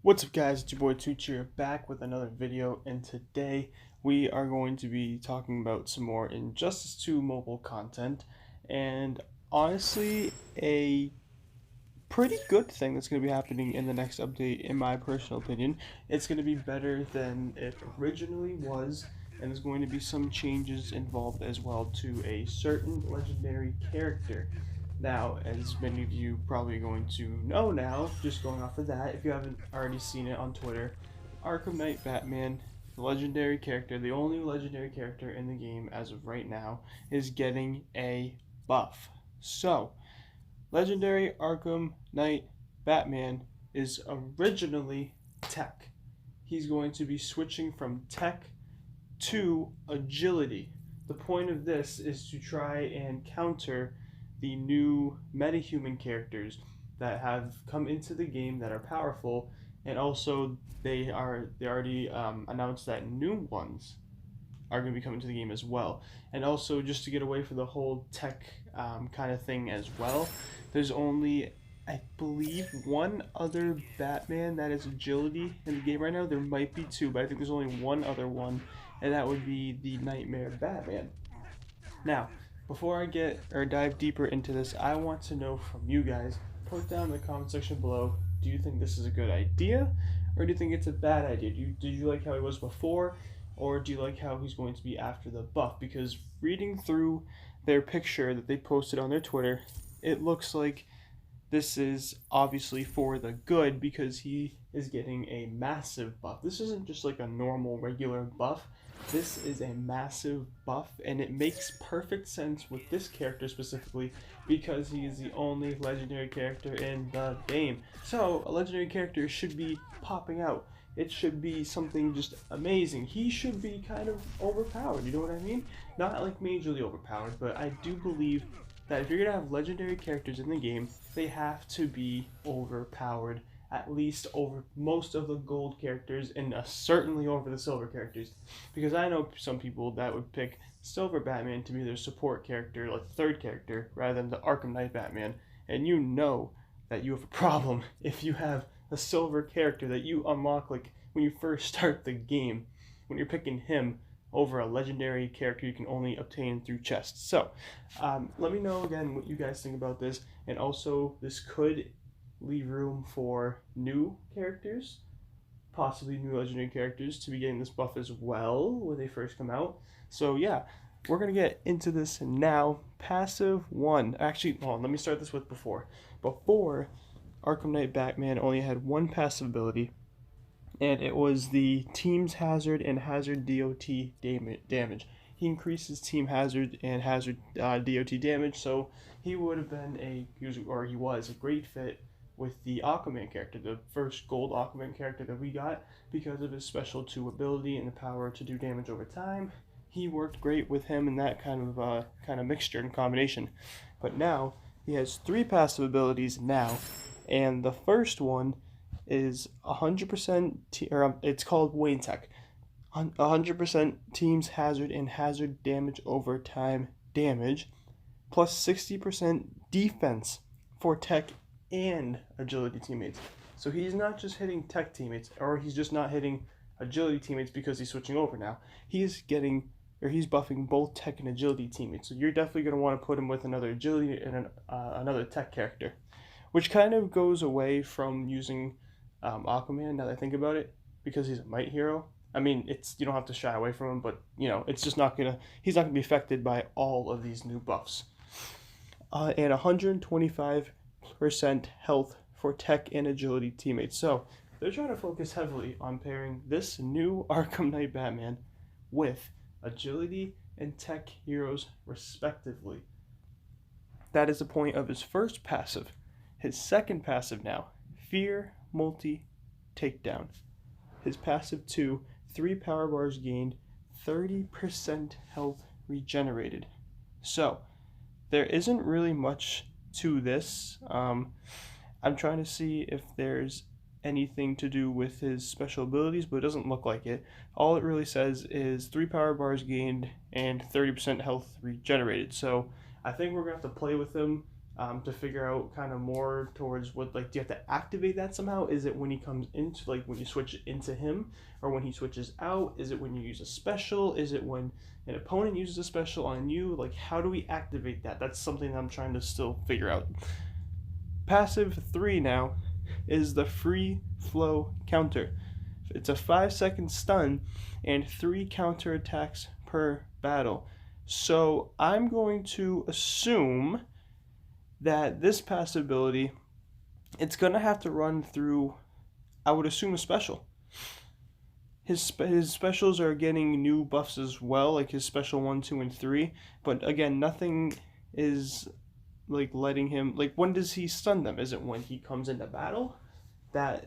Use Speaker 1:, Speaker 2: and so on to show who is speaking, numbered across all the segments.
Speaker 1: What's up guys, it's your boy Tucci here back with another video, and today we are going to be talking about some more Injustice 2 mobile content, and honestly a pretty good thing that's going to be happening in the next update in my personal opinion. It's going to be better than it originally was, and there's going to be some changes involved as well to a certain legendary character. Now, as many of you probably going to know now, just going off of that, if you haven't already seen it on Twitter, Arkham Knight Batman, the legendary character, the only legendary character in the game as of right now, is getting a buff. So, legendary Arkham Knight Batman is originally tech. He's going to be switching from tech to agility. The point of this is to try and counter the new metahuman characters that have come into the game that are powerful, and also they already announced that new ones are going to be coming to the game as well. And also, just to get away from the whole tech kind of thing as well, there's only, I believe, one other Batman that is agility in the game right now. There might be two, but I think there's only one other one, and that would be the Nightmare Batman. Now, before I get or dive deeper into this, I want to know from you guys. Put down in the comment section below, do you think this is a good idea, or do you think it's a bad idea? Did you like how he was before, or do you like how he's going to be after the buff? Because reading through their picture that they posted on their Twitter, it looks like this is obviously for the good because he is getting a massive buff. This isn't just like a normal regular buff. This is a massive buff, and it makes perfect sense with this character specifically because he is the only legendary character in the game. So a legendary character should be popping out. It should be something just amazing. He should be kind of overpowered, you know what I mean? Not like majorly overpowered, but I do believe that if you're going to have legendary characters in the game, they have to be overpowered, at least over most of the gold characters, and certainly over the silver characters. Because I know some people that would pick Silver Batman to be their support character, like the third character, rather than the Arkham Knight Batman. And you know that you have a problem if you have a silver character that you unlock like when you first start the game, when you're picking him over a legendary character you can only obtain through chests. So, let me know again what you guys think about this, and also this could leave room for new characters, possibly new legendary characters, to be getting this buff as well when they first come out. So yeah, we're gonna get into this now. Passive 1. Actually, hold on, let me start this with before. Before, Arkham Knight Batman only had one passive ability, and it was the team's hazard and hazard DOT damage. He increases team hazard and hazard DOT damage, so he would have been he was a great fit with the Aquaman character, the first gold Aquaman character that we got, because of his special 2 ability and the power to do damage over time. He worked great with him in that kind of mixture and combination. But now he has 3 passive abilities now, and the first one is 100% it's called Wayne Tech. 100% team's hazard and hazard damage over time damage, plus 60% defense for tech and agility teammates. So he's not just hitting tech teammates, or he's just not hitting agility teammates because he's switching over now. He's buffing both tech and agility teammates. So you're definitely going to want to put him with another agility and another tech character, which kind of goes away from using Aquaman, now that I think about it, because he's a might hero. I mean, you don't have to shy away from him, but it's just he's not gonna be affected by all of these new buffs. And 125% health for tech and agility teammates. So they're trying to focus heavily on pairing this new Arkham Knight Batman with agility and tech heroes respectively. That is the point of his first passive. His second passive now, Fear Multi Takedown. His passive 2, 3 power bars gained, 30% health regenerated. So, there isn't really much to this. I'm trying to see if there's anything to do with his special abilities, but it doesn't look like it. All it really says is 3 power bars gained and 30% health regenerated. So, I think we're going to have to play with him to figure out kind of more towards what, like, do you have to activate that somehow? Is it when he comes into, like, when you switch into him, or when he switches out? Is it when you use a special? Is it when an opponent uses a special on you? Like, how do we activate that? That's something I'm trying to still figure out. Passive 3 now is the free flow counter. It's a 5-second stun and 3 counter attacks per battle. So I'm going to assume that this passive ability, it's going to have to run through, I would assume, a special. His specials are getting new buffs as well, like his special 1, 2, and 3. But again, nothing is like letting him, like, when does he stun them? Is it when he comes into battle? That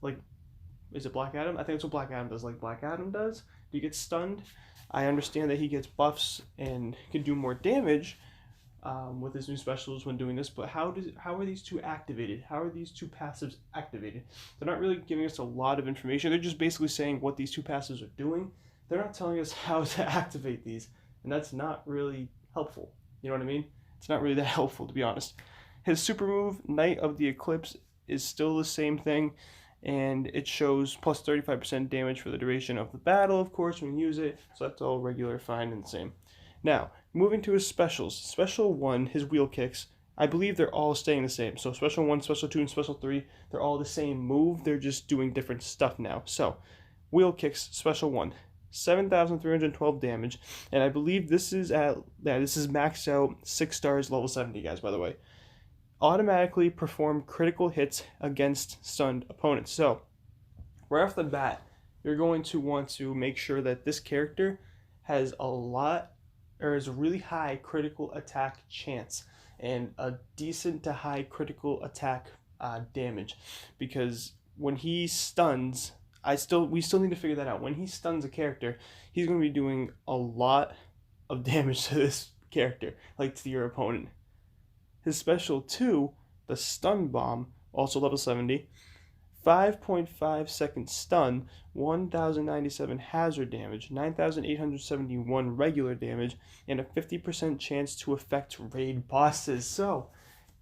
Speaker 1: like, is it Black Adam? I think that's what Black Adam does. Like Black Adam does. Do you get stunned? I understand that he gets buffs and can do more damage with his new specials when doing this, but how are these two activated? How are these two passives activated? They're not really giving us a lot of information. They're just basically saying what these two passives are doing. They're not telling us how to activate these, and that's not really helpful. You know what I mean? It's not really that helpful, to be honest. His super move, Night of the Eclipse, is still the same thing, and it shows plus 35% damage for the duration of the battle, of course, when you use it, so that's all regular, fine, and the same. Now, moving to his specials. Special 1, his wheel kicks, I believe they're all staying the same. So Special 1, Special 2, and Special 3, they're all the same move, they're just doing different stuff now. So, wheel kicks, Special 1, 7,312 damage, and I believe this is maxed out 6 stars, level 70, guys, by the way. Automatically perform critical hits against stunned opponents. So, right off the bat, you're going to want to make sure that this character has is a really high critical attack chance and a decent to high critical attack damage, because when he stuns, we still need to figure that out. When he stuns a character, he's going to be doing a lot of damage to this character, like to your opponent. His special 2, the stun bomb, also level 70, 5.5 second stun, 1,097 hazard damage, 9,871 regular damage, and a 50% chance to affect raid bosses. So,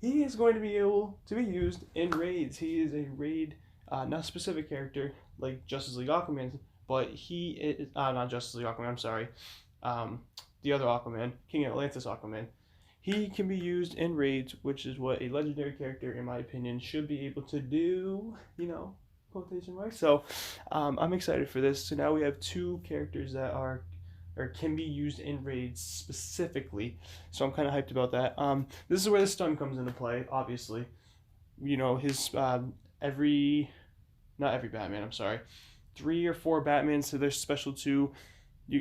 Speaker 1: he is going to be able to be used in raids. He is a raid, not specific character like Justice League Aquaman, but he is, not Justice League Aquaman, I'm sorry, the other Aquaman, King Atlantis Aquaman. He can be used in raids, which is what a legendary character, in my opinion, should be able to do, you know, quotation marks. So, I'm excited for this. So now we have 2 characters that can be used in raids specifically. So I'm kind of hyped about that. This is where the stun comes into play, obviously. You know, his, not every Batman, I'm sorry. 3 or 4 Batmans to their special 2.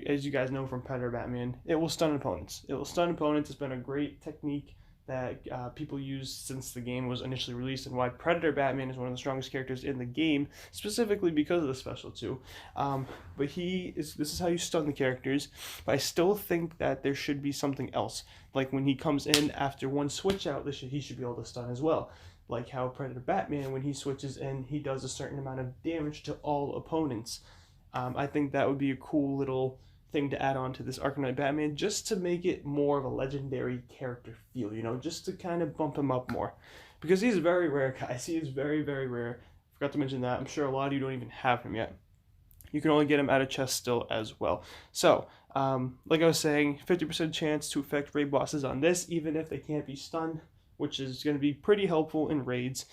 Speaker 1: As you guys know from Predator Batman, it will stun opponents. It's been a great technique that people use since the game was initially released, and why Predator Batman is one of the strongest characters in the game, specifically because of the special 2. But this is how you stun the characters, but I still think that there should be something else. Like when he comes in after one switch out, he should be able to stun as well. Like how Predator Batman, when he switches in, he does a certain amount of damage to all opponents. I think that would be a cool little thing to add on to this Arkham Knight Batman, just to make it more of a legendary character feel, you know, just to kind of bump him up more. Because he's very rare, guys. He is very, very rare. Forgot to mention that. I'm sure a lot of you don't even have him yet. You can only get him out of chest still as well. So, like I was saying, 50% chance to affect raid bosses on this, even if they can't be stunned, which is going to be pretty helpful in raids.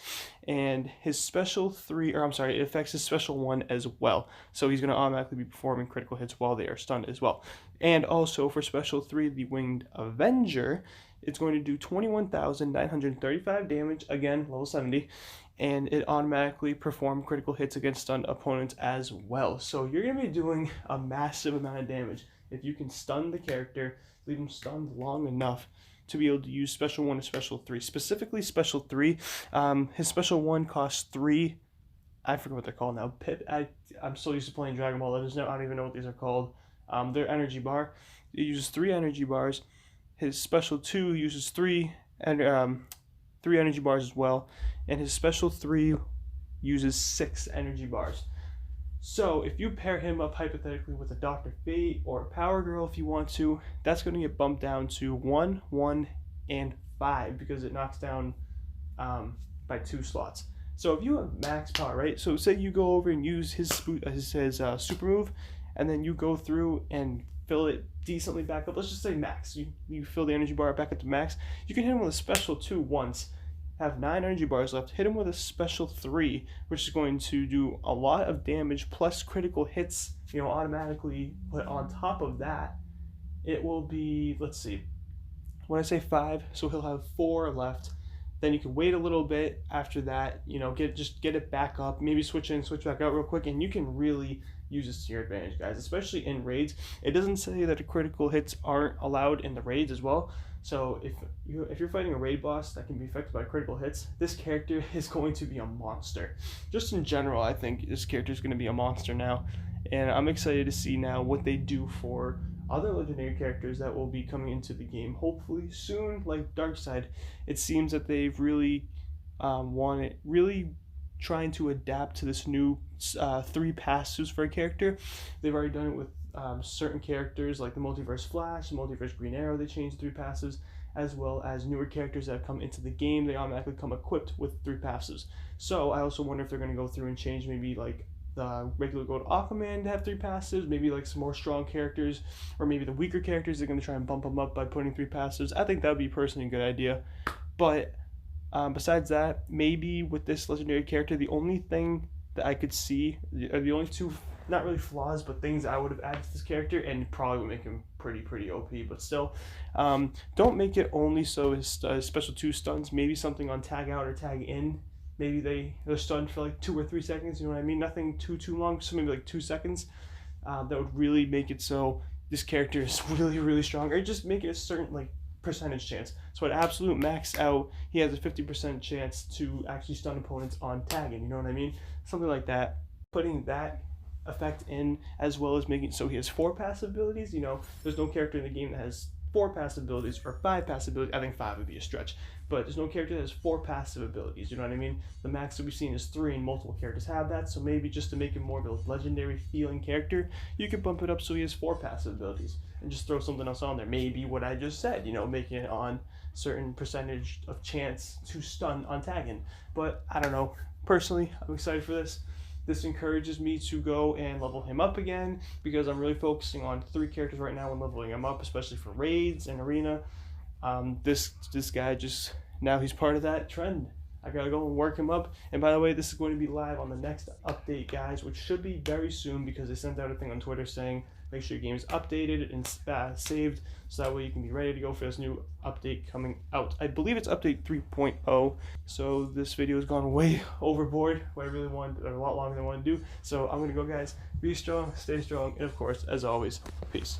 Speaker 1: And his special 3, it affects his special 1 as well. So he's going to automatically be performing critical hits while they are stunned as well. And also for special 3, the Winged Avenger, it's going to do 21,935 damage, again, level 70. And it automatically performs critical hits against stunned opponents as well. So you're going to be doing a massive amount of damage. If you can stun the character, leave him stunned long enough to be able to use special 1 and special 3. Specifically special 3, his special 1 costs 3, I forget what they're called now, I'm so used to playing Dragon Ball Legends now, I don't even know what these are called. They're energy bar. It uses 3 energy bars. His special 2 uses 3 energy bars as well, and his special 3 uses 6 energy bars. So if you pair him up hypothetically with a Dr. Fate or a Power Girl if you want to, that's going to get bumped down to 1, 1, and 5 because it knocks down by 2 slots. So if you have max power, right? So say you go over and use his super move, and then you go through and fill it decently back up. Let's just say max. You fill the energy bar back up to max. You can hit him with a special 2 once. Have 9 energy bars left. Hit him with a special 3, which is going to do a lot of damage plus critical hits, automatically. But on top of that, it will be, let's see, when I say 5, so he'll have 4 left. Then you can wait a little bit after that, get it back up, maybe switch in, switch back out real quick, and you can really use this to your advantage, guys, especially in raids. It doesn't say that the critical hits aren't allowed in the raids as well. So if you're fighting a raid boss that can be affected by critical hits, this character is going to be a monster. Just in general, I think this character is going to be a monster now, and I'm excited to see now what they do for other legendary characters that will be coming into the game hopefully soon, like Darkseid. It seems that they've really trying to adapt to this new 3 passives for a character. They've already done it with certain characters like the Multiverse Flash, the Multiverse Green Arrow. They changed 3 passives, as well as newer characters that have come into the game. They automatically come equipped with 3 passives. So I also wonder if they're going to go through and change maybe like the regular gold Aquaman to have 3 passives, maybe like some more strong characters, or maybe the weaker characters, they're going to try and bump them up by putting 3 passives. I think that would be personally a good idea. But besides that, maybe with this legendary character, the only thing that I could see, or the only 2, not really flaws, but things I would have added to this character, and probably would make him pretty OP, but still, don't make it only so his special 2 stuns, maybe something on tag out or tag in. Maybe they're stunned for like 2 or 3 seconds, you know what I mean? Nothing too long, so maybe like 2 seconds. That would really make it so this character is really strong, or just make it a certain like percentage chance. So at absolute max out, he has a 50% chance to actually stun opponents on tagging, you know what I mean? Something like that. Putting that effect in, as well as making it so he has 4 passive abilities. There's no character in the game that has 4 passive abilities or 5 passive abilities. I think 5 would be a stretch, but there's no character that has 4 passive abilities, you know what I mean? The max that we've seen is 3, and multiple characters have that. So maybe just to make him more of a legendary feeling character, you could bump it up so he has 4 passive abilities and just throw something else on there. Maybe what I just said, making it on certain percentage of chance to stun on tagging. But I don't know, personally, I'm excited for this. This encourages me to go and level him up again, because I'm really focusing on 3 characters right now and leveling him up, especially for raids and arena. This guy just, now he's part of that trend. I gotta go and work him up. And by the way, this is going to be live on the next update, guys, which should be very soon, because they sent out a thing on Twitter saying make sure your game is updated and saved, so that way you can be ready to go for this new update coming out. I believe it's update 3.0. So this video has gone way overboard, what I really wanted, or a lot longer than I wanted to do. So I'm gonna go, guys. Be strong, stay strong, and of course, as always, peace.